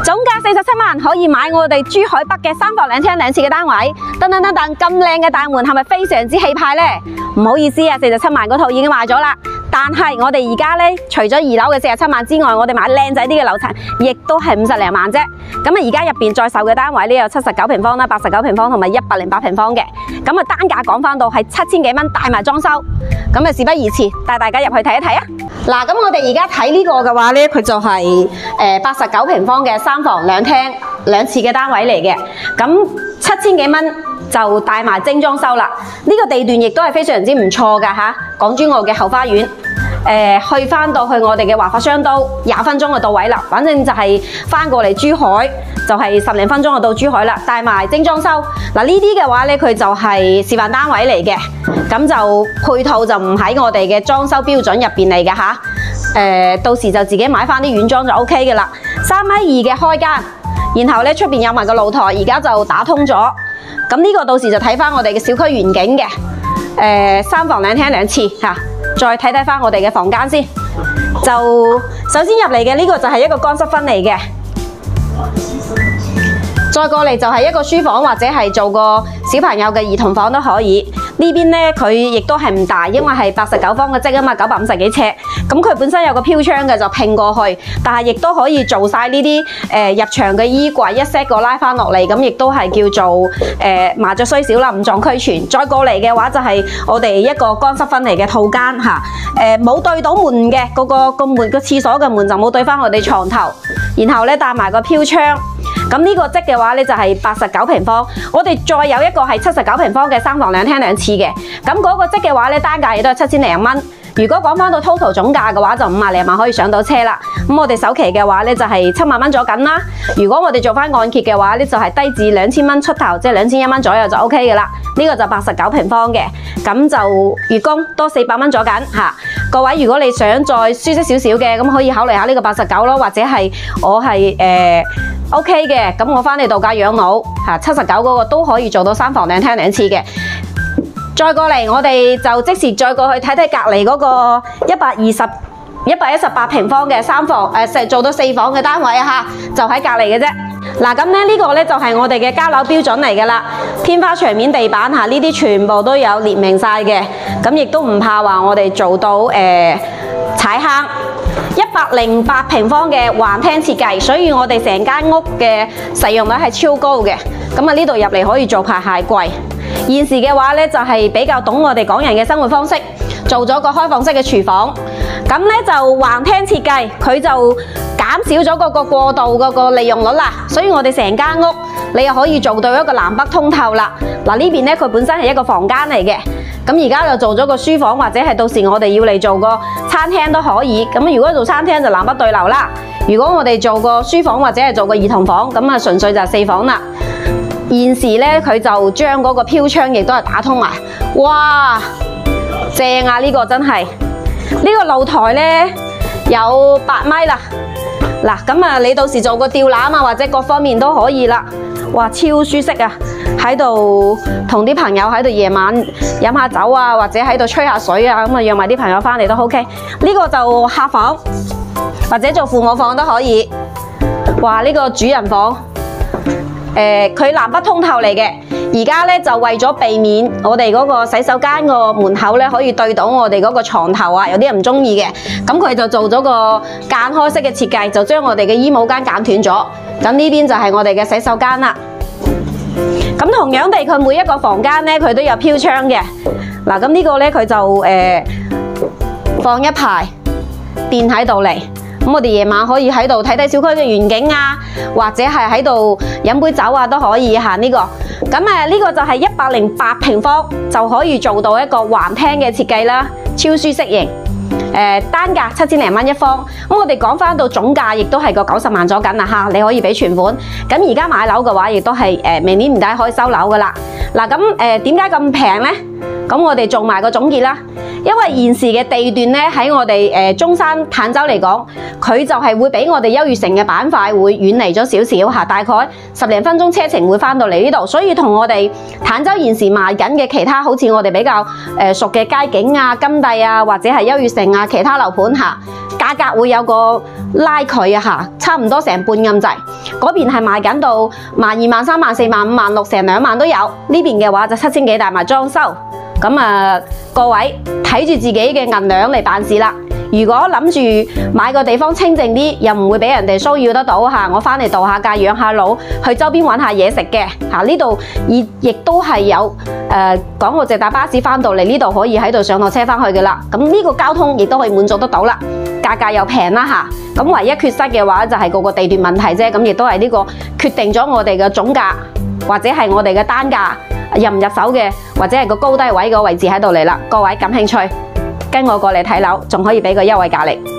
總價47萬，可以買我哋珠海北嘅3房2廳2次嘅單位。等，咁靚嘅大門係咪非常之氣派呢？唔好意思啊，47萬嗰套已經賣咗啦。但係我哋而家呢，除咗2樓嘅47萬之外，我哋買靚仔啲嘅樓層，亦都係50零萬啫。咁啊，而家入邊在售嘅單位呢，有79平方啦、89平方同埋108平方嘅。咁啊，單價講翻到係7000幾蚊，帶埋裝修。咁啊，事不宜遲，帶大家入去睇一睇啊！嗱，咁我哋而家睇呢個嘅話呢，佢就係89平方嘅3房2廳2次嘅單位嚟嘅。咁7000幾蚊就帶埋精裝修啦。呢個地段亦都係非常之唔錯噶吓，港珠澳嘅後花園。去翻到去我哋嘅華發商都20分鐘就到位啦，反正就係翻過嚟珠海就係10零分鐘就到珠海啦，帶埋精裝修。嗱，呢啲嘅話呢，佢就係示範單位嚟嘅，咁就配套就唔喺我哋嘅裝修標準入邊嚟嘅吓。到時就自己買翻啲軟裝就 OK 嘅啦。3.2米嘅開間，然後呢出邊有埋個露台，而家就打通咗。咁呢個到時就睇翻我哋嘅小區園景嘅。3房2廳2次吓。再睇睇翻我哋嘅房間先，就首先入嚟嘅呢個就係一個乾濕分離嘅，再過嚟就係一個書房或者係做個小朋友嘅兒童房都可以。呢邊呢，佢亦都係唔大，因為係89方嘅積啊嘛，950幾尺。咁佢本身有個飄窗嘅就拼過去，但係亦都可以做晒呢啲入場嘅衣櫃一 set 個拉翻落嚟，咁亦都係叫做麻雀雖小啦，五臟俱全。再過嚟嘅話就係我哋一個乾濕分離嘅套間嚇，冇對到門嘅個門個廁所嘅門就冇對翻我哋床頭，然後咧帶埋個飄窗。咁呢個積嘅話咧就係89平方，我哋再有一個係79平方嘅3房2廳2次嘅，咁嗰個積嘅話咧單價亦都係7000零蚊。如果講翻到 total 總價嘅話，就50零萬可以上到車啦。咁我哋首期嘅話咧就係7萬蚊左緊啦。如果我哋做翻按揭嘅話咧，就係低至2000蚊出頭，即係2100蚊左右就 OK 嘅啦。呢個就89平方嘅，咁就月供多400蚊左緊嚇。各位如果你想再舒適少少嘅，咁可以考慮下呢個89咯，或者係我係OK 嘅，咁我翻嚟度假養老嚇，79嗰個都可以做到3房2廳2次嘅。再過嚟，我哋就即時再過去睇睇隔離嗰個118平方嘅3房做到4房嘅單位啊嚇，就喺隔離嘅啫。嗱，咁咧呢個咧就係我哋嘅交樓標準嚟㗎啦，天花牆面地板嚇呢啲全部都有列明晒嘅，咁亦都唔怕話我哋做到踩坑。108平方嘅橫廳設計，所以我哋成間屋嘅使用率係超高嘅。咁啊呢度入嚟可以做排蟹櫃。現時嘅話咧就係比較懂我哋港人嘅生活方式，做咗個開放式嘅廚房。咁咧就橫廳設計，佢就減少咗嗰個過渡嗰個利用率啦。所以我哋成間屋你又可以做到一個南北通透啦。嗱，呢邊咧佢本身係一個房間嚟嘅。咁而家就做咗個書房，或者係到時我哋要嚟做個餐廳都可以。咁如果做餐廳就南北對流啦。如果我哋做個書房或者係做個兒童房，咁啊純粹就係4房啦。現時咧佢就將嗰個飄窗亦都係打通埋。哇，正啊！呢個真係呢個露台咧有8米啦。嗱，咁啊你到時做個吊籃啊，或者各方面都可以啦。哇，超舒適啊！喺度同啲朋友喺度夜晚飲下酒啊，或者喺度吹下水啊，咁啊約埋啲朋友翻嚟都 OK。呢個就客房或者做父母房都可以。哇，呢個主人房，佢南北通透嚟嘅。而家咧就為咗避免我哋嗰個洗手間個門口咧可以對到我哋嗰個床頭啊，有啲人唔中意嘅，咁佢就做咗個間開式嘅設計，就將我哋嘅衣帽間間斷咗。咁呢邊就係我哋嘅洗手間啦。咁同樣地，佢每一個房間咧，佢都有飄窗嘅。嗱，咁呢個咧，佢就放一排墊喺度嚟。咁我哋夜晚可以喺度睇睇小區嘅園景啊，或者係喺度飲杯酒啊都可以嚇呢個。咁呢個就係108平方就可以做到一個橫廳嘅設計啦，超舒適型。單價7000零蚊一方。咁我哋講翻到總價，亦都係個90萬左緊啦嚇，你可以俾全款。咁而家買樓嘅話，亦都係明年年底可以收樓噶啦。嗱，咁點解咁平呢？咁我哋做埋個總結啦。因為現時嘅地段咧喺我哋中山坦洲嚟講，佢就係會比我哋優越城嘅板塊會遠離咗少少嚇，大概10零分鐘車程會翻到嚟呢度，所以同我哋坦洲現時賣緊嘅其他好似我哋比較熟嘅佳景啊、金帝啊或者係優越城啊其他樓盤嚇，價格會有個拉距啊嚇，差唔多成半咁滯。嗰邊係賣緊到12000、13000、45000、56000成2萬都有，呢邊嘅話就7000幾帶埋裝修。咁啊，各位睇住自己嘅銀兩嚟辦事啦。如果諗住買個地方清靜啲，又唔會俾人哋騷擾得到嚇，我翻嚟度下假養下老，去周邊揾下嘢食嘅嚇，呢度亦都係有港澳直達巴士翻到嚟呢度可以喺度上落車翻去嘅啦。咁呢個交通亦都可以滿足得到啦，價格又平啦嚇。咁唯一缺失嘅話就係個地段問題啫，咁亦都係呢個決定咗我哋嘅總價或者係我哋嘅單價入唔入手嘅，或者係個高低位個位置喺度嚟啦。各位感興趣，跟我過嚟睇樓，仲可以俾個優惠價你。